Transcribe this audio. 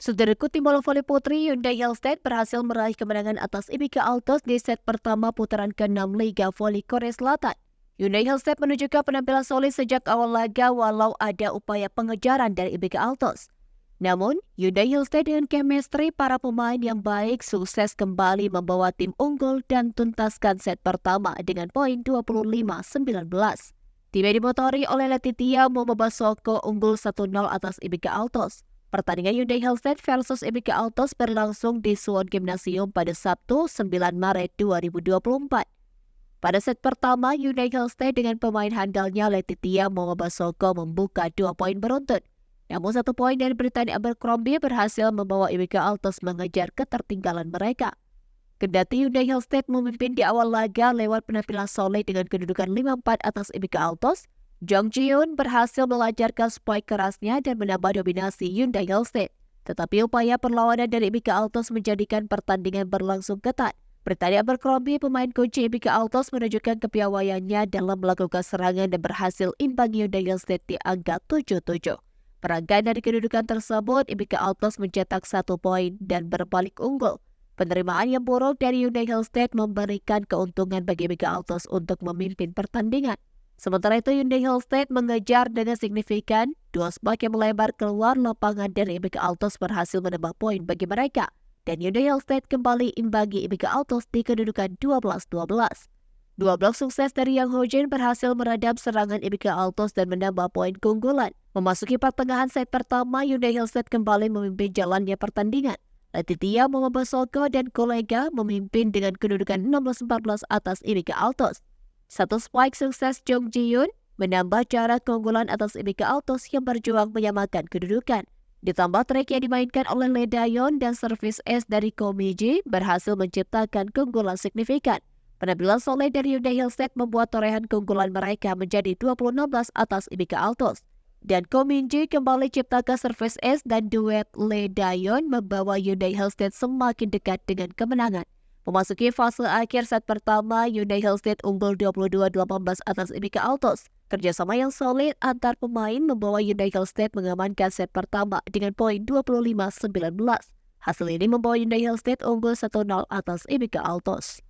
Saudaraku, tim bola voli putri Hyundai Hillstead berhasil meraih kemenangan atas IBK Altos di set pertama putaran ke-6 Liga Voli Korea Selatan. Hyundai Hillstead menunjukkan penampilan solid sejak awal laga walau ada upaya pengejaran dari IBK Altos. Namun, Hyundai Hillstead dengan chemistry para pemain yang baik sukses kembali membawa tim unggul dan tuntaskan set pertama dengan poin 25-19. Tim yang dimotori oleh Letitia Momobasoko unggul 1-0 atas IBK Altos. Pertandingan Hyundai Hillstead versus IBK Altos berlangsung di Suwon Gymnasium pada Sabtu 9 Maret 2024. Pada set pertama, Hyundai Hillstead dengan pemain handalnya Letitia Momobasoko membuka 2 poin beruntun. Namun 1 poin dari Brittany Abercrombie berhasil membawa IBK Altos mengejar ketertinggalan mereka. Kendati Hyundai Hillstead memimpin di awal laga lewat penampilan solid dengan kedudukan 5-4 atas IBK Altos, Jong Ji-yoon berhasil melancarkan spike kerasnya dan menambah dominasi Hyundai Hillstead. Tetapi upaya perlawanan dari IBK Altos menjadikan pertandingan berlangsung ketat. Brittany Abercrombie, pemain kunci IBK Altos, menunjukkan kepiawaiannya dalam melakukan serangan dan berhasil imbangi Hyundai Hillstead di angka 7-7. Perangkai dari kedudukan tersebut, IBK Altos mencetak 1 poin dan berbalik unggul. Penerimaan yang buruk dari Hyundai Hillstead memberikan keuntungan bagi IBK Altos untuk memimpin pertandingan. Sementara itu, Hyundai Hillstead mengejar dengan signifikan 2 spike yang melebar keluar lapangan dan IBK Altos berhasil menambah poin bagi mereka. Dan Hyundai Hillstead kembali imbangi IBK Altos di kedudukan 12-12. 2 blok sukses dari Yang Ho-jin berhasil meredam serangan IBK Altos dan menambah poin keunggulan. Memasuki pertengahan set pertama, Hyundai Hillstead kembali memimpin jalannya pertandingan. Letitia Momobasoko dan kolega memimpin dengan kedudukan 16-14 atas IBK Altos. 1 spike sukses Jong Ji-yoon menambah jarak keunggulan atas IBK Altos yang berjuang menyamakan kedudukan. Ditambah track yang dimainkan oleh Lee Dayon dan servis ace dari Ko Mi-ji berhasil menciptakan keunggulan signifikan. Penampilan solid dari Hyundai Hillstead membuat torehan keunggulan mereka menjadi 20-16 atas IBK Altos. Dan Ko Min-ji kembali ciptakan servis ace dan duet Lee Dayon membawa Hyundai Hillstead semakin dekat dengan kemenangan. Memasuki fase akhir set pertama, Hyundai Hillstead unggul 22-18 atas IBK Altos. Kerjasama yang solid antar pemain membawa Hyundai Hillstead mengamankan set pertama dengan poin 25-19. Hasil ini membawa Hyundai Hillstead unggul 1-0 atas IBK Altos.